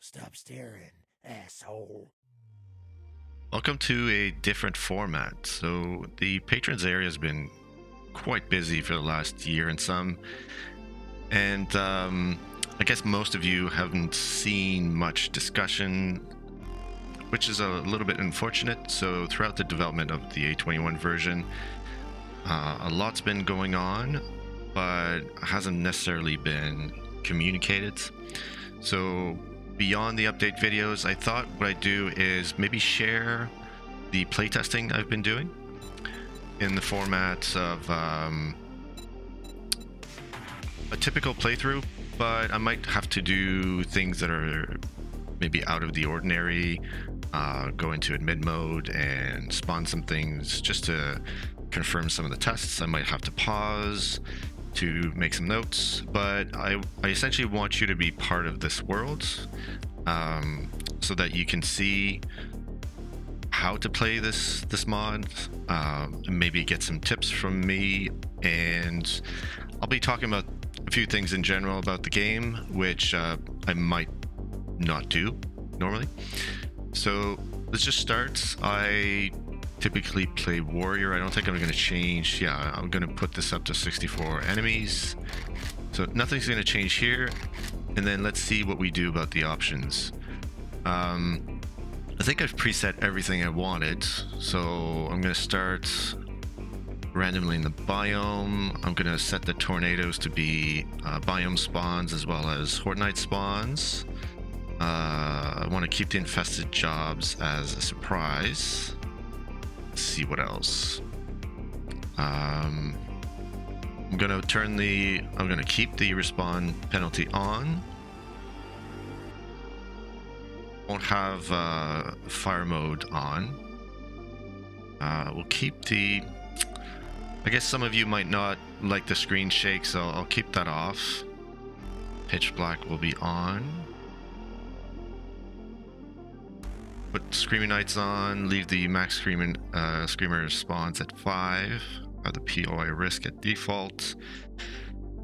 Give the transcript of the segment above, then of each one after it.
Stop staring, asshole. Welcome to a different format. So the patrons area has been quite busy for the last year and some, and I guess most of you haven't seen much discussion, which is a little bit unfortunate. So throughout the development of the A21 version, a lot's been going on, but hasn't necessarily been communicated. So beyond the update videos, I thought what I'd do is maybe share the playtesting I've been doing in the format of a typical playthrough, but I might have to do things that are maybe out of the ordinary, go into admit mode and spawn some things just to confirm some of the tests. I might have to pause to make some notes, but I essentially want you to be part of this world, so that you can see how to play this mod, maybe get some tips from me, and I'll be talking about a few things in general about the game, which I might not do normally. So let's just start. I typically play warrior. I don't think I'm going to change. Yeah, I'm going to put this up to 64 enemies. So nothing's going to change here. And then let's see what we do about the options. I think I've preset everything I wanted. So I'm going to start randomly in the biome. I'm going to set the tornadoes to be biome spawns as well as Horde Night spawns. I want to keep the infested jobs as a surprise. Let's see what else. I'm gonna keep the respawn penalty on. Won't have fire mode on. We'll keep the, I guess some of you might not like the screen shake, so I'll keep that off. Pitch black will be on. Put Screaming Knights on, leave the max Screamer spawns at 5, have the POI risk at default.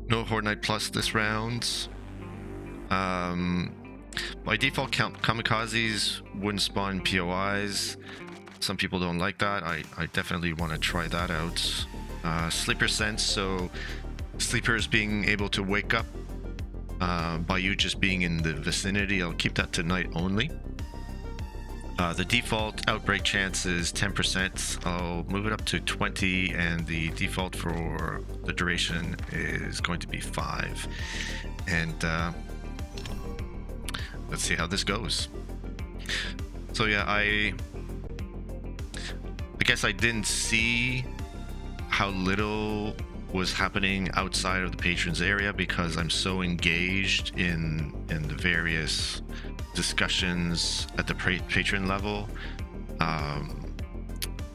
No Horde Knight Plus this round. By default, Kamikazes wouldn't spawn POIs. Some people don't like that. I definitely want to try that out. Sleeper Sense, so sleepers being able to wake up by you just being in the vicinity, I'll keep that to night only. The default outbreak chance is 10%. I'll move it up to 20, and the default for the duration is going to be 5. And let's see how this goes. So yeah, I guess I didn't see how little was happening outside of the patrons area because I'm so engaged in the various discussions at the patron level,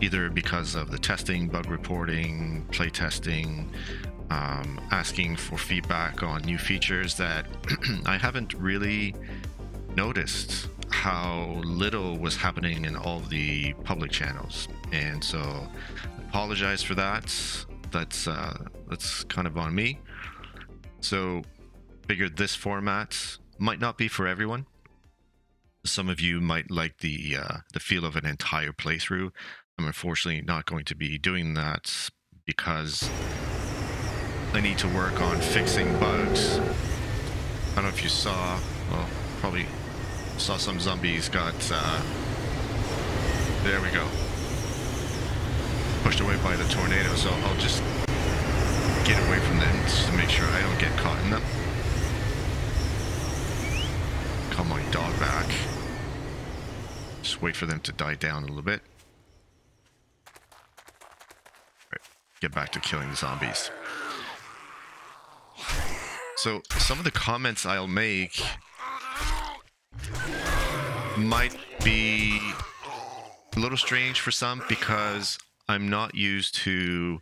either because of the testing, bug reporting, playtesting, asking for feedback on new features, that I haven't really noticed how little was happening in all the public channels. And so I apologize for that. That's kind of on me. So figured this format might not be for everyone. Some of you might like the feel of an entire playthrough. I'm unfortunately not going to be doing that because I need to work on fixing bugs. I don't know if you saw, well, probably saw some zombies got, there we go, pushed away by the tornado, so I'll just get away from them just to make sure I don't get caught in them. Call my dog back. Just wait for them to die down a little bit. Right, get back to killing the zombies. So some of the comments I'll make might be a little strange for some because I'm not used to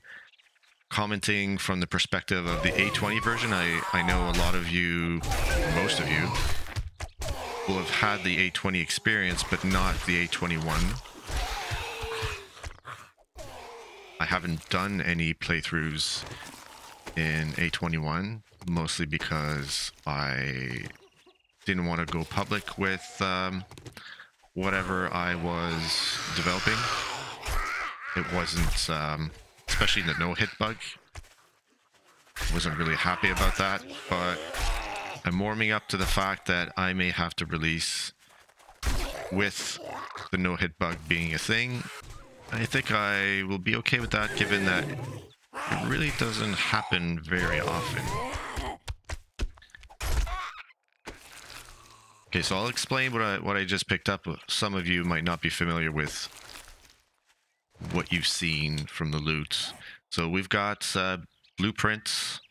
commenting from the perspective of the A20 version. I know a lot of you, most of you, will have had the A20 experience, but not the A21. I haven't done any playthroughs in A21, mostly because I didn't want to go public with whatever I was developing. It wasn't, especially the no-hit bug. Wasn't really happy about that, but I'm warming up to the fact that I may have to release with the no-hit bug being a thing. I think I will be okay with that, given that it really doesn't happen very often. Okay, so I'll explain what I just picked up. Some of you might not be familiar with what you've seen from the loot. So we've got blueprints.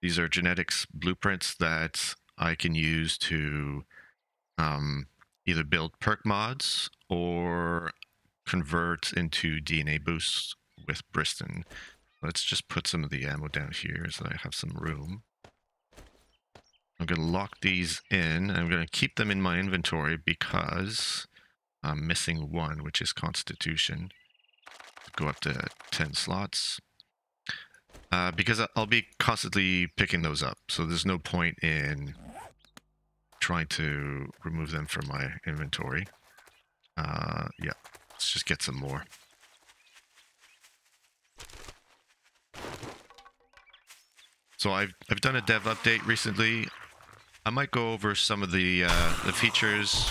These are genetics blueprints that I can use to either build perk mods or convert into DNA boosts with Briston. Let's just put some of the ammo down here so I have some room. I'm going to lock these in. I'm going to keep them in my inventory because I'm missing one, which is Constitution. Go up to 10 slots. Because I'll be constantly picking those up, so there's no point in trying to remove them from my inventory. Yeah, let's just get some more. So I've done a dev update recently. I might go over some of the features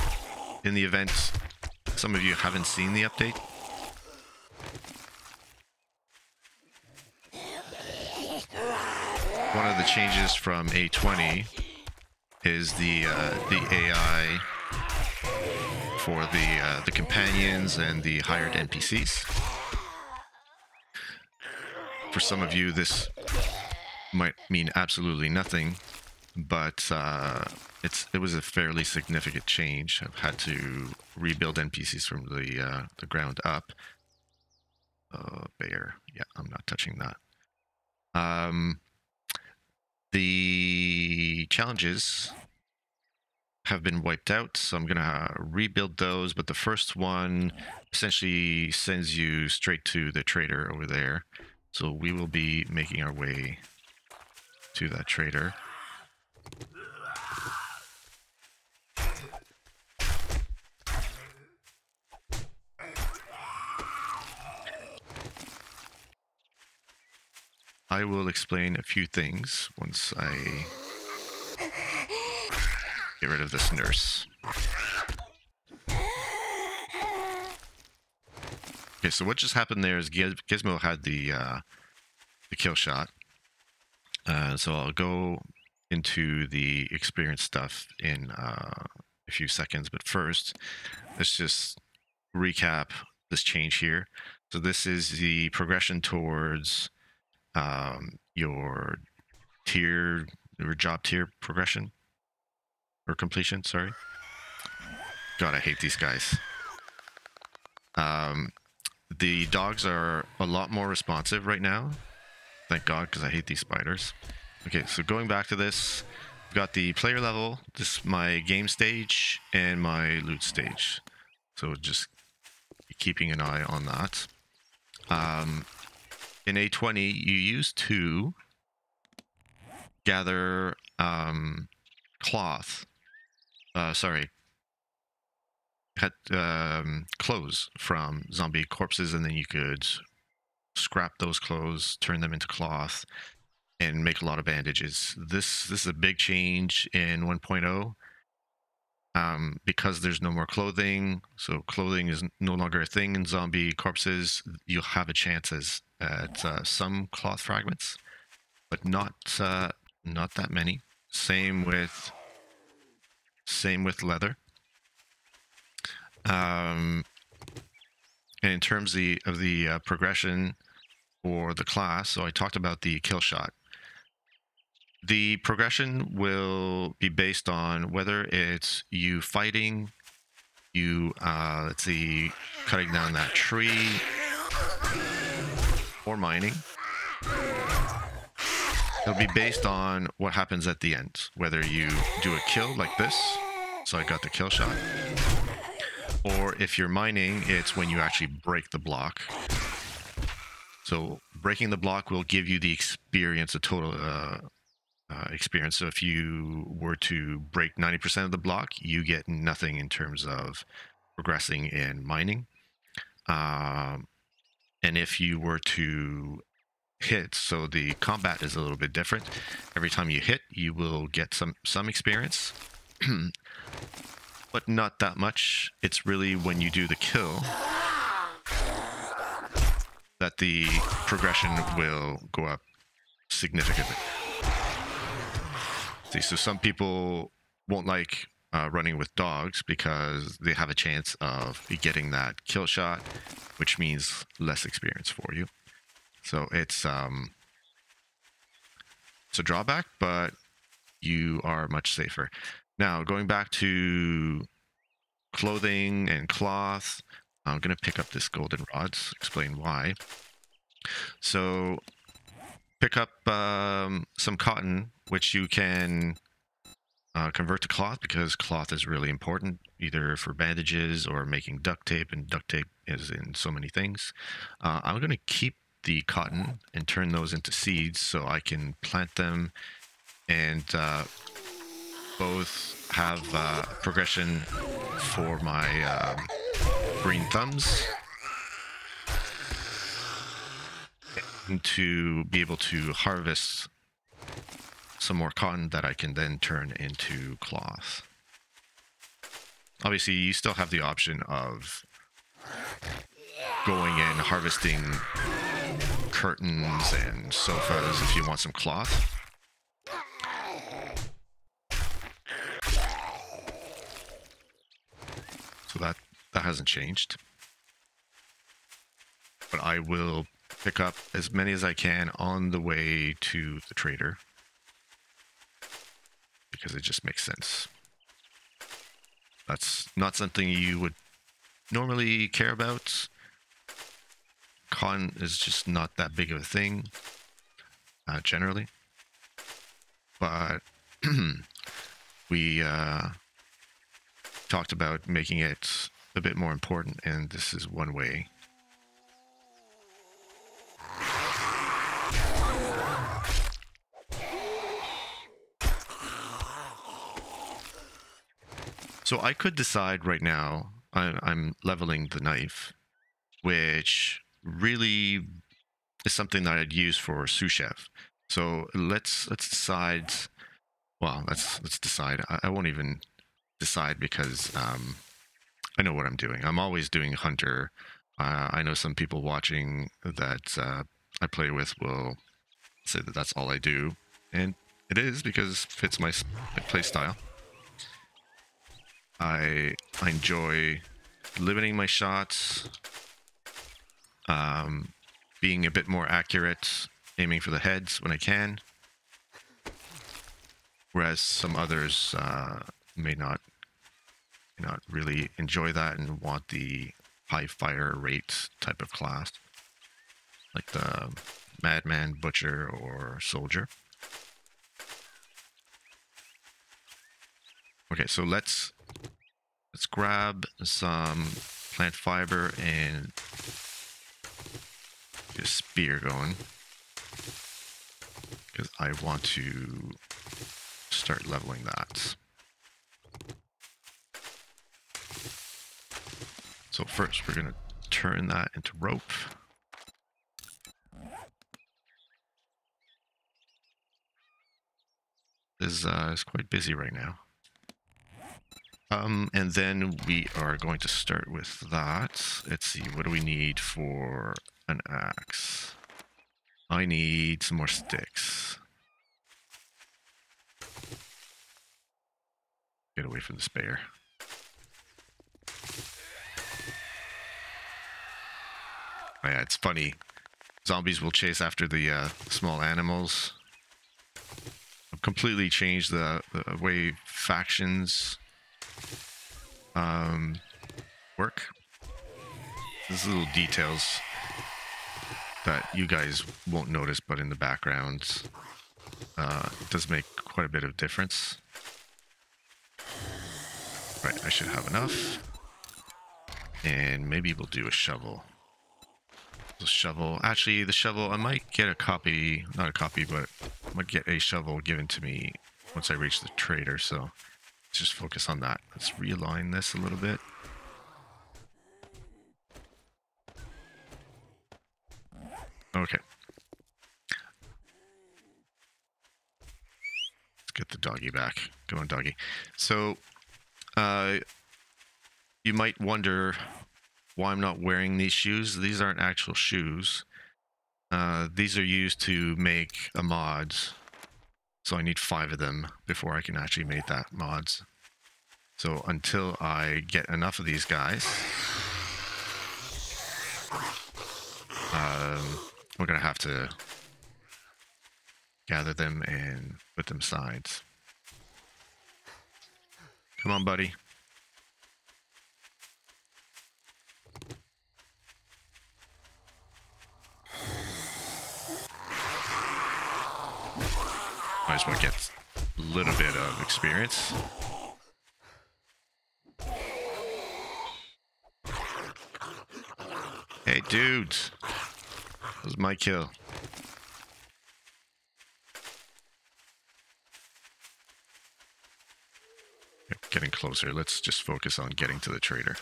in the event. Some of you haven't seen the update. One of the changes from A20 is the AI for the companions and the hired NPCs. For some of you, this might mean absolutely nothing, but it was a fairly significant change. I've had to rebuild NPCs from the ground up. Bear, yeah, I'm not touching that. The challenges have been wiped out, so I'm gonna rebuild those, but the first one essentially sends you straight to the trader over there. So we will be making our way to that trader. I will explain a few things once I get rid of this nurse. Okay, so what just happened there is Gizmo had the kill shot. So I'll go into the experience stuff in a few seconds, but first, let's just recap this change here. So this is the progression towards your job tier progression or completion. Sorry. God, I hate these guys. The dogs are a lot more responsive right now. Thank God, because I hate these spiders. Okay, so going back to this, I've got the player level, this is my game stage, and my loot stage. So just keeping an eye on that. In A20, you used to gather cloth. Clothes from zombie corpses, and then you could scrap those clothes, turn them into cloth, and make a lot of bandages. This is a big change in 1.0. Because there's no more clothing, so clothing is no longer a thing in zombie corpses. You'll have a chance at some cloth fragments, but not that many. Same with leather. And in terms of the progression for the class, so I talked about the kill shot. The progression will be based on whether it's you fighting, you, let's see, cutting down that tree, or mining. It'll be based on what happens at the end, whether you do a kill like this, so I got the kill shot, or if you're mining, it's when you actually break the block. So breaking the block will give you the experience, a total experience. So if you were to break 90% of the block, you get nothing in terms of progressing in mining. And if you were to hit, so the combat is a little bit different. Every time you hit, you will get some experience, but not that much. It's really when you do the kill that the progression will go up significantly. See, so some people won't like running with dogs because they have a chance of getting that kill shot, which means less experience for you. So it's a drawback, but you are much safer. Now, going back to clothing and cloth, I'm going to pick up this golden rods, explain why. So pick up some cotton, which you can convert to cloth, because cloth is really important, either for bandages or making duct tape, and duct tape is in so many things. I'm going to keep the cotton and turn those into seeds so I can plant them and both have progression for my green thumbs, and to be able to harvest some more cotton that I can then turn into cloth. Obviously, you still have the option of going and harvesting curtains and sofas if you want some cloth. So that hasn't changed. But I will pick up as many as I can on the way to the trader, because it just makes sense. That's not something you would normally care about. Cotton is just not that big of a thing, generally. But we talked about making it a bit more important, and this is one way. So I could decide right now, I'm leveling the knife, which really is something that I'd use for sous chef. So let's decide. Well, let's decide. I won't even decide, because I know what I'm doing. I'm always doing hunter. I know some people watching that I play with will say that that's all I do, and it is, because it fits my play style. I enjoy limiting my shots, being a bit more accurate, aiming for the heads when I can, whereas some others may not really enjoy that and want the high fire rate type of class, like the madman, butcher, or soldier. Okay, so let's grab some plant fiber and get a spear going, because I want to start leveling that. So first we're going to turn that into rope. This is quite busy right now. And then we are going to start with that. Let's see, what do we need for an axe? I need some more sticks. Get away from the spear. Oh, yeah, it's funny. Zombies will chase after the small animals. I've completely changed the way factions work. There's little details that you guys won't notice, but in the background, it does make quite a bit of difference. Right, I should have enough. And maybe we'll do a shovel. The shovel. Actually, the shovel, I might get a copy, not a copy, but I might get a shovel given to me once I reach the trader, so let's just focus on that. Let's realign this a little bit. Okay. Let's get the doggy back. Come on, doggy. So, you might wonder why I'm not wearing these shoes. These aren't actual shoes. These are used to make a mods. So I need 5 of them before I can actually make that mods. So until I get enough of these guys, we're gonna have to gather them and put them sides. Come on, buddy. Might as well get a little bit of experience. Hey, dudes. That was my kill. Getting closer. Let's just focus on getting to the trader.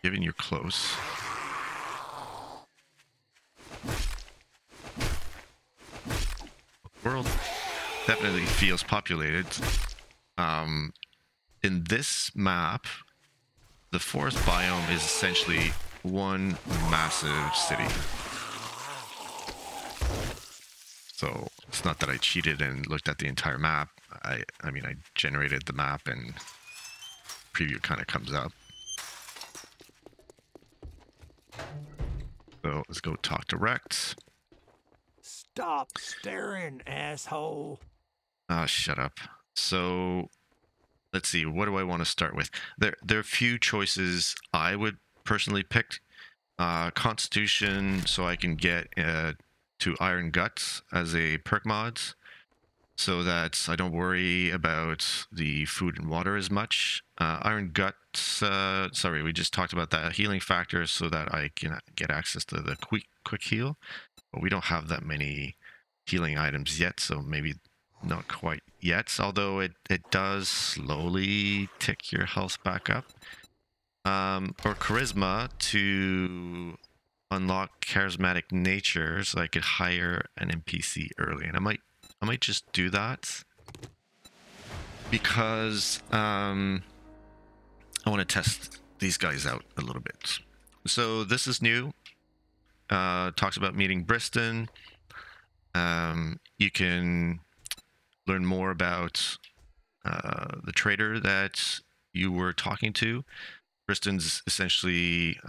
Given you're close. The world definitely feels populated. In this map, the forest biome is essentially one massive city. So it's not that I cheated and looked at the entire map. I mean, I generated the map and preview kind of comes up. So let's go talk to Rex. Stop staring, asshole. Ah, shut up. So let's see, what do I want to start with? There are a few choices I would personally pick. Constitution, so I can get to Iron Guts as a perk mods, so that I don't worry about the food and water as much. Iron Guts, sorry, we just talked about that healing factor, so that I can get access to the quick heal. But we don't have that many healing items yet, so maybe not quite yet, although it does slowly tick your health back up. Or charisma to unlock charismatic nature, so I could hire an NPC early, and I might just do that because I want to test these guys out a little bit. So this is new. Talks about meeting Briston. You can learn more about the trader that you were talking to. Briston's essentially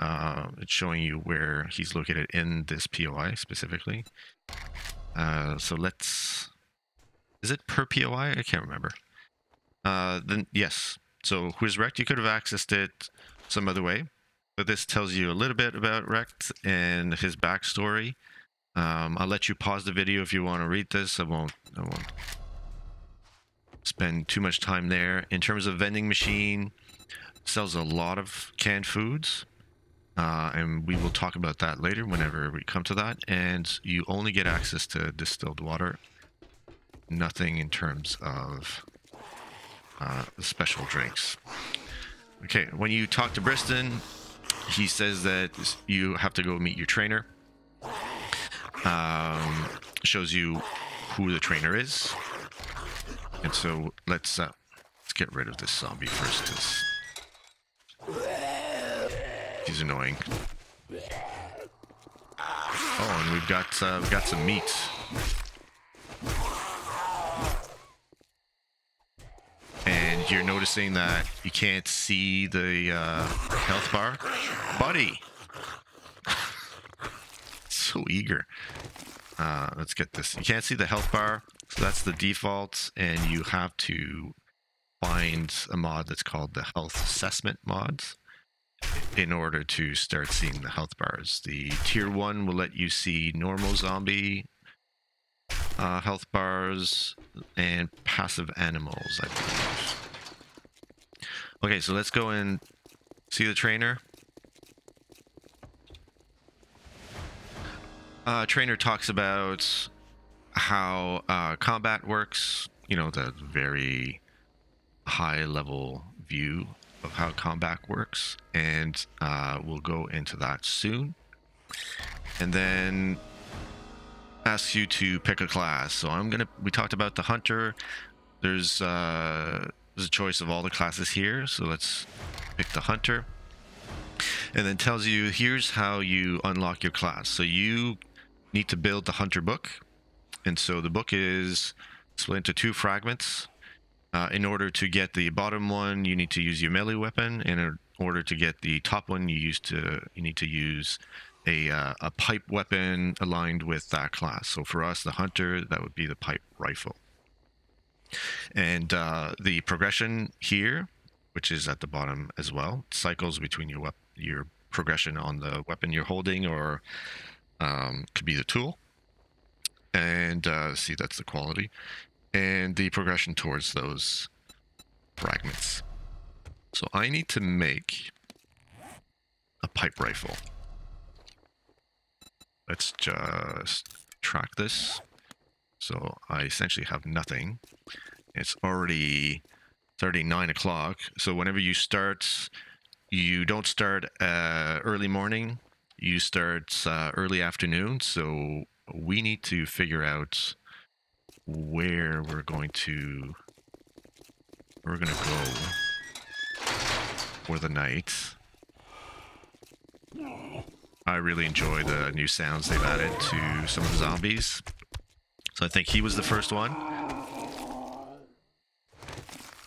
it's showing you where he's located in this POI specifically. So let's... Is it per POI? I can't remember. Then yes. So who's Rect? You could have accessed it some other way, but this tells you a little bit about Rect and his backstory. I'll let you pause the video if you want to read this. I won't spend too much time there. In terms of vending machine, sells a lot of canned foods, and we will talk about that later whenever we come to that. And you only get access to distilled water, nothing in terms of special drinks. Okay, when you talk to Briston, he says that you have to go meet your trainer. Shows you who the trainer is. And so let's get rid of this zombie first. He's annoying. Oh, and we've got some meat. And you're noticing that you can't see the health bar, buddy. So eager. Let's get this. You can't see the health bar, so that's the default, and you have to find a mod that's called the health assessment mods in order to start seeing the health bars. The tier 1 will let you see normal zombie, health bars, and passive animals, I believe. Okay, so let's go and see the trainer. Trainer talks about how combat works, you know, the very high level view of how combat works, and we'll go into that soon. And then asks you to pick a class. So we talked about the hunter. There's a choice of all the classes here, so let's pick the hunter. And then tells you here's how you unlock your class. So you need to build the hunter book, and so the book is split into 2 fragments. In order to get the bottom one, you need to use your melee weapon, and in order to get the top one, you need to use a pipe weapon aligned with that class. So for us, the hunter, that would be the pipe rifle. And the progression here, which is at the bottom as well, cycles between your progression on the weapon you're holding, or could be the tool. And see, that's the quality. And the progression towards those fragments. So I need to make a pipe rifle. Let's just track this. So I essentially have nothing. It's already 9 o'clock. So whenever you start, you don't start early morning. You start early afternoon. So we need to figure out where we're going to go for the night. I really enjoy the new sounds they've added to some of the zombies. So I think he was the first one.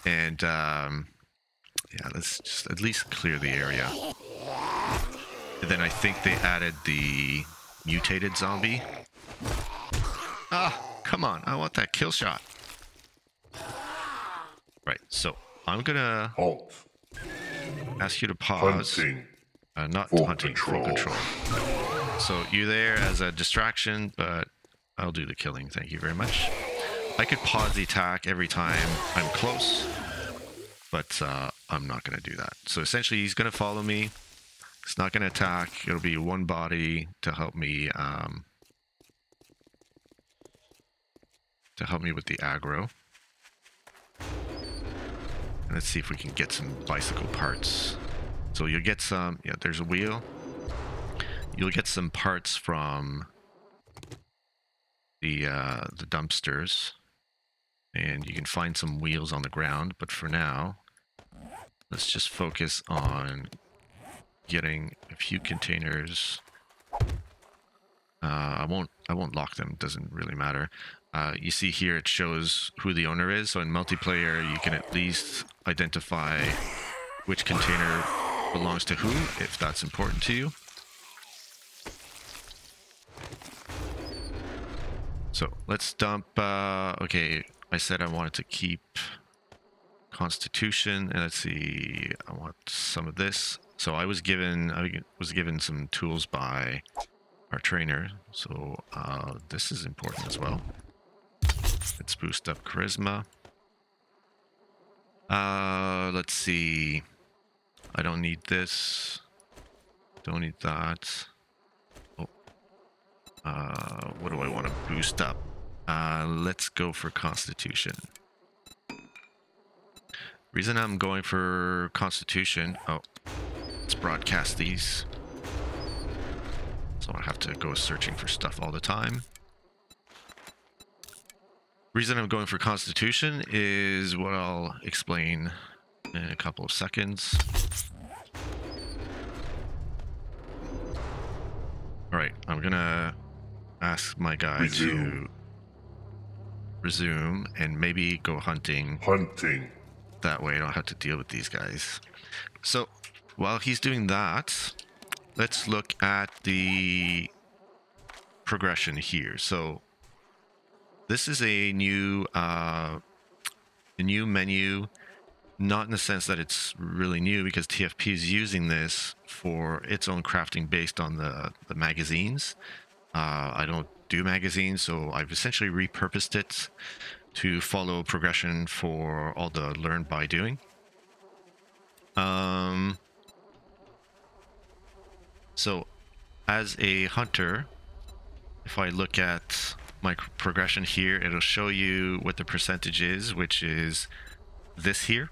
And yeah, let's just at least clear the area. And then I think they added the mutated zombie. Ah, come on, I want that kill shot. Right, so I'm gonna ask you to pause. Hunting. Not Full hunting, control. full control. So you're there as a distraction, but I'll do the killing, thank you very much. I could pause the attack every time I'm close, but I'm not going to do that. So essentially he's going to follow me. It's not going to attack. It'll be one body to help me with the aggro. And let's see if we can get some bicycle parts. So you'll get some, yeah, there's a wheel. You'll get some parts from the dumpsters, and you can find some wheels on the ground. But for now, let's just focus on getting a few containers. I won't lock them. Doesn't really matter. You see here it shows who the owner is. So in multiplayer, you can at least identify which container belongs to who, if that's important to you. So let's dump, okay, I said I wanted to keep Constitution, and let's see, I want some of this. So I was given some tools by our trainer, so this is important as well. Let's boost up Charisma. Let's see, I don't need this, don't need that. What do I want to boost up? Let's go for Constitution. Reason I'm going for Constitution... Oh, let's broadcast these. So I have to go searching for stuff all the time. Reason I'm going for Constitution is what I'll explain in a couple of seconds. Alright, I'm gonna ask my guy to resume and maybe go hunting. That way I don't have to deal with these guys. So while he's doing that, let's look at the progression here. So this is a new menu, not in the sense that it's really new, because TFP is using this for its own crafting based on the magazines. I don't do magazines, so I've essentially repurposed it to follow progression for all the learn by doing. So as a hunter, if I look at my progression here, it'll show you what the percentage is, which is this here.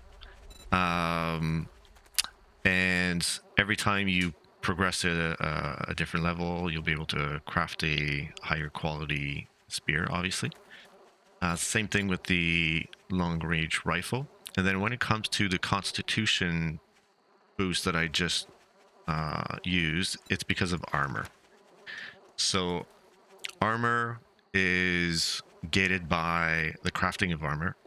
And every time you progress at a different level, you'll be able to craft a higher quality spear, obviously. Same thing with the long range rifle. And then when it comes to the constitution boost that I just used, it's because of armor. So armor is gated by the crafting of armor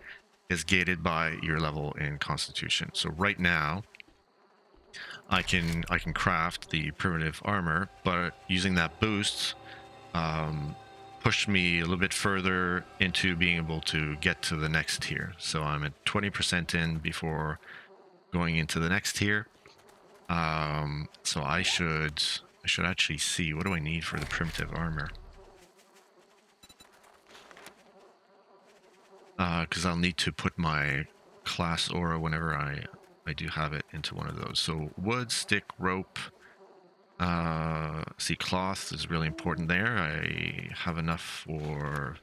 is gated by your level in constitution. So right now I can craft the primitive armor, but using that boost pushed me a little bit further into being able to get to the next tier. So I'm at 20% in before going into the next tier. So I should actually see, what do I need for the primitive armor? Because I'll need to put my class aura whenever I do have it into one of those. So wood, stick, rope. See, cloth is really important there. I have enough for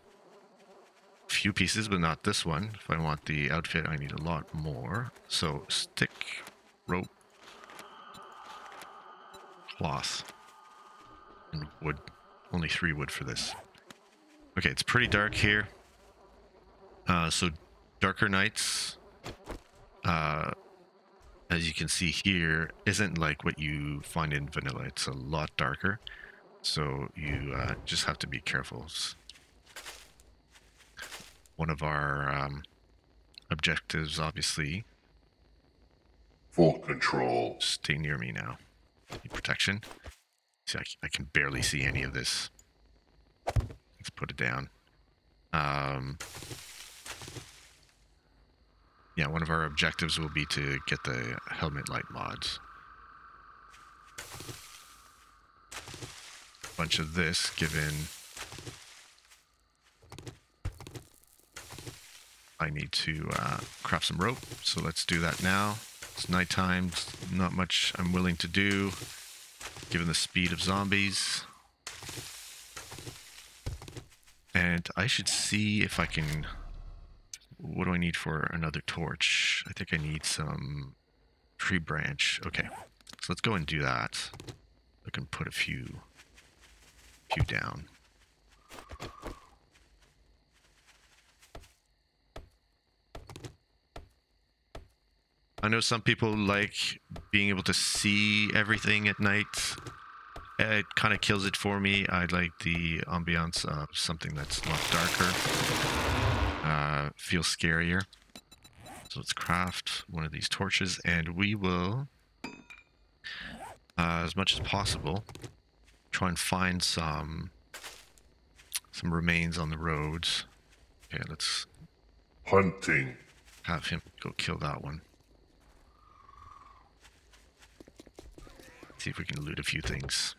a few pieces, but not this one. If I want the outfit, I need a lot more. So stick, rope, cloth, and wood. Only 3 wood for this. Okay, it's pretty dark here. So darker nights, as you can see here, isn't like what you find in vanilla. It's a lot darker, so you just have to be careful. One of our objectives, obviously. Full control. Stay near me now. Need protection. See, I can barely see any of this. Let's put it down. Yeah, one of our objectives will be to get the helmet light mods. Bunch of this, given I need to craft some rope, so let's do that now. It's nighttime, not much I'm willing to do, given the speed of zombies. And I should see if I can... What do I need for another torch? I think I need some tree branch. Okay, so let's go and do that. I can put a few down. I know some people like being able to see everything at night. It kind of kills it for me. I like the ambiance of something that's a lot darker. Feels scarier. So let's craft one of these torches, and we will, as much as possible, try and find some remains on the roads. Okay, let's Hunting. have him go kill that one. See if we can loot a few things.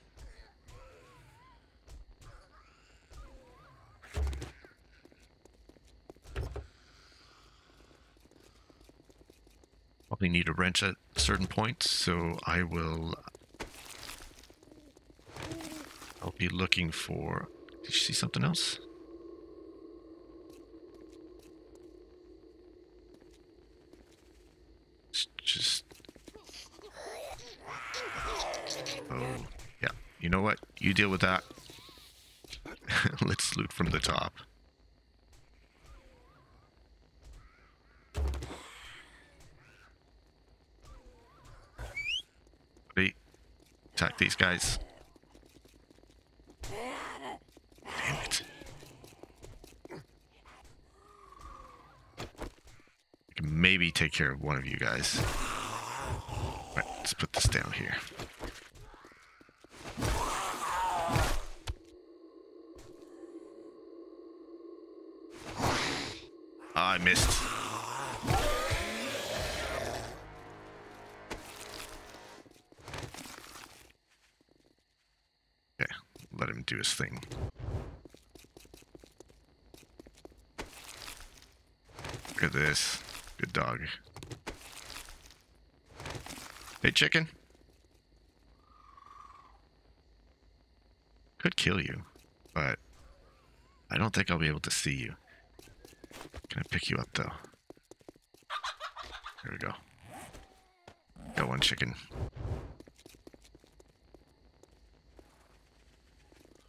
Probably need a wrench at certain points, so I'll be looking for... Did you see something else? It's just... Oh, yeah. You know what? You deal with that. Let's loot from the top. Ready? Attack these guys. Damn it. I can maybe take care of one of you guys. Right, let's put this down here. I missed. Okay, let him do his thing. Look at this. Good dog. Hey, chicken. Could kill you, but I don't think I'll be able to see you. Can I pick you up, though? There we go. Got one chicken.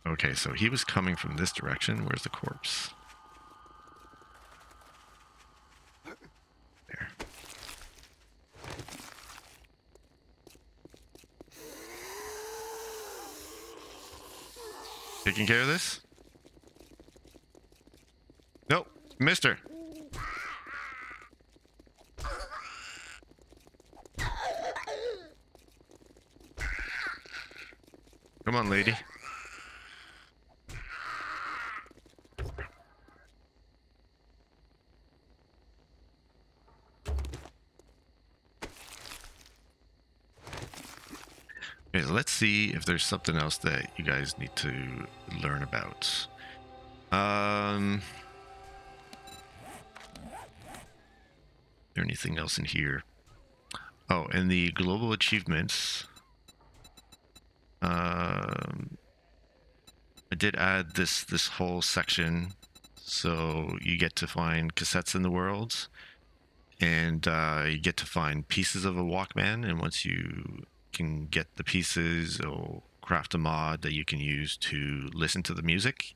Okay, so he was coming from this direction. Where's the corpse? There. Taking care of this? Nope, mister. Come on, lady. Okay, so let's see if there's something else that you guys need to learn about. Is there anything else in here? Oh, and the global achievements. I did add this whole section, so you get to find cassettes in the world, and you get to find pieces of a Walkman, and once you can get the pieces, it'll craft a mod that you can use to listen to the music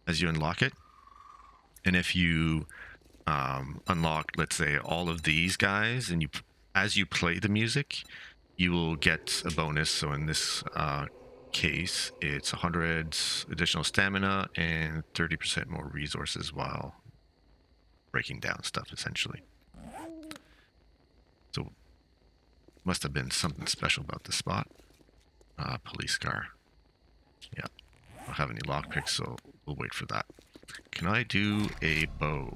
as you unlock it. And if you unlock, let's say, all of these guys, and as you play the music, you will get a bonus. So in this case, it's 100 additional stamina and 30% more resources while breaking down stuff, essentially. So must have been something special about this spot. Police car. Yeah, I don't have any lockpicks, so we'll wait for that. Can I do a bow?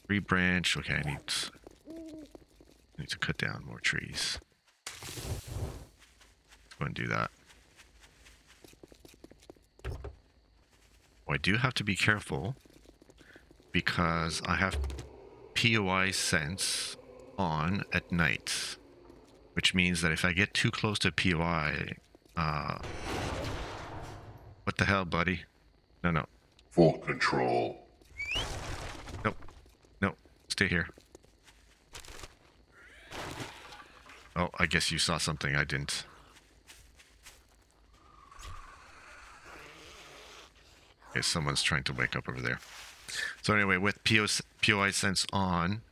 Tree branch. Okay, I need to cut down more trees. Go and do that. Oh, I do have to be careful because I have POI sense on at night, which means that if I get too close to POI, what the hell, buddy? No. Full control. Nope. Stay here. Oh, I guess you saw something I didn't. Okay, someone's trying to wake up over there. So anyway, with POI sense on,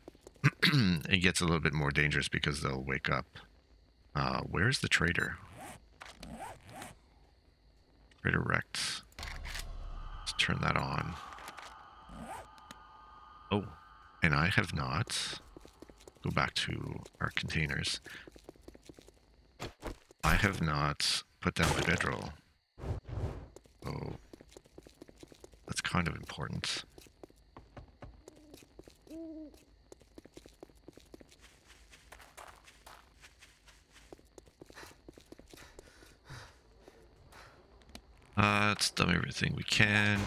it gets a little bit more dangerous because they'll wake up. Where's the trader? Trader wrecked. Let's turn that on. Oh, and I have not. Go back to our containers. I have not put down my bedroll. Oh, that's kind of important. Let's dump everything we can.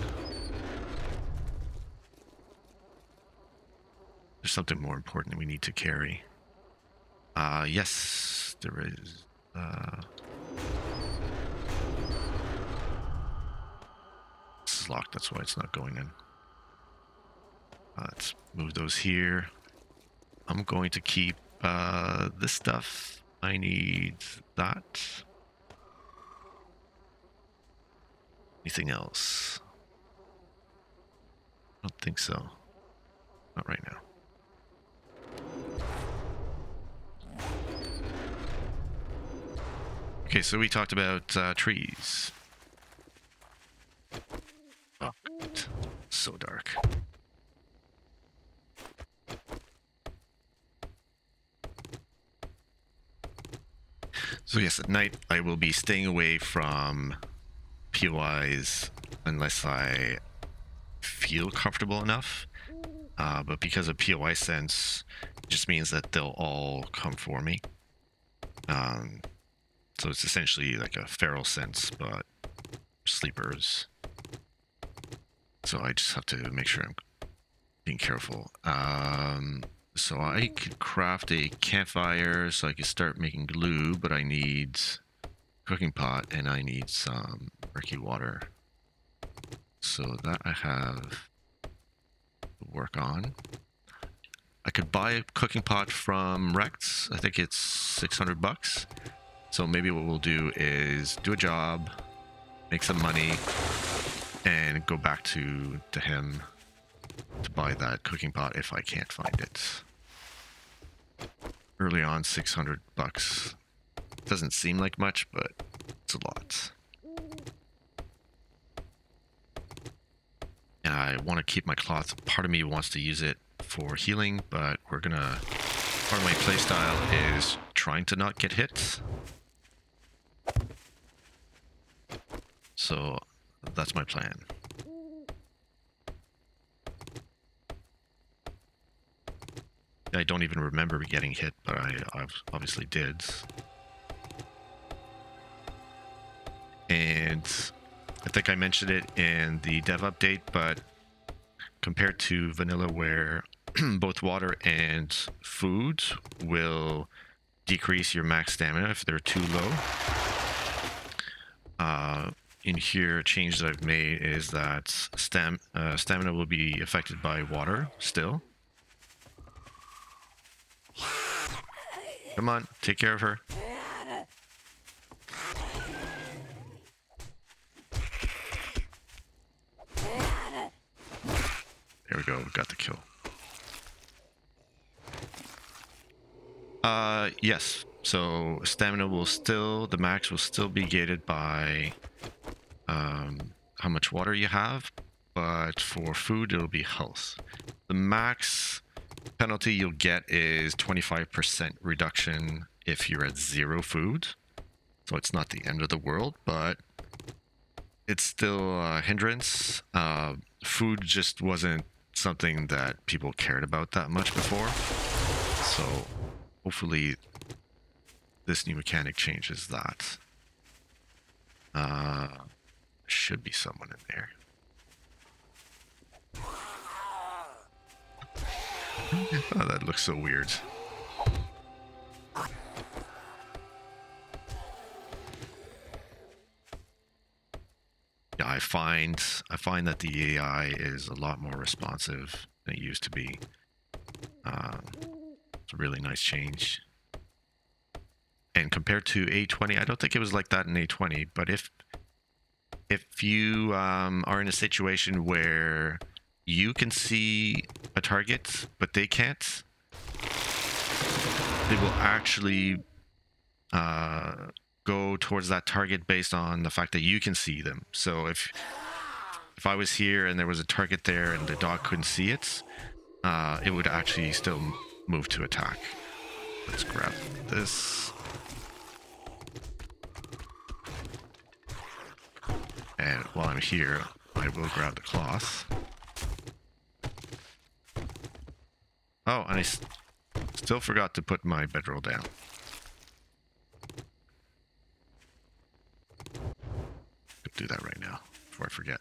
There's something more important we need to carry. Yes, there is. This is locked, that's why it's not going in. Let's move those here. I'm going to keep this stuff. I need that. Anything else? I don't think so. Not right now. Okay, so we talked about trees. Oh, God. So dark. So yes, at night I will be staying away from POIs unless I feel comfortable enough. But because of POI sense, it just means that they'll all come for me. So it's essentially like a feral sense, but sleepers. So I just have to make sure I'm being careful. So I could craft a campfire so I could start making glue, but I need cooking pot and I need some murky water. So that I have to work on. I could buy a cooking pot from Rex. I think it's 600 bucks. So maybe what we'll do is do a job, make some money, and go back to him to buy that cooking pot if I can't find it. Early on, 600 bucks. Doesn't seem like much, but it's a lot. And I want to keep my cloth. Part of me wants to use it for healing, but we're gonna... Part of my playstyle is trying to not get hit. So that's my plan. I don't even remember getting hit, but I obviously did. And I think I mentioned it in the dev update, but compared to vanilla where both water and food will decrease your max stamina if they're too low, in here, a change that I've made is that stamina will be affected by water still. Come on, take care of her. There we go, we got the kill. Yes, so stamina will still, the max will still be gated by how much water you have, but for food it'll be health. The max penalty you'll get is 25% reduction if you're at 0 food. So it's not the end of the world, but it's still a hindrance. Food just wasn't something that people cared about that much before. So hopefully this new mechanic changes that. Should be someone in there. Oh, that looks so weird. Yeah, I find that the AI is a lot more responsive than it used to be. It's a really nice change. And compared to A20, I don't think it was like that in A20, but if you are in a situation where you can see a target, but they can't, they will actually go towards that target based on the fact that you can see them. So if I was here and there was a target there and the dog couldn't see it, it would actually still move to attack. Let's grab this. And while I'm here, I will grab the cloth. Oh, and I still forgot to put my bedroll down. Go do that right now, before I forget.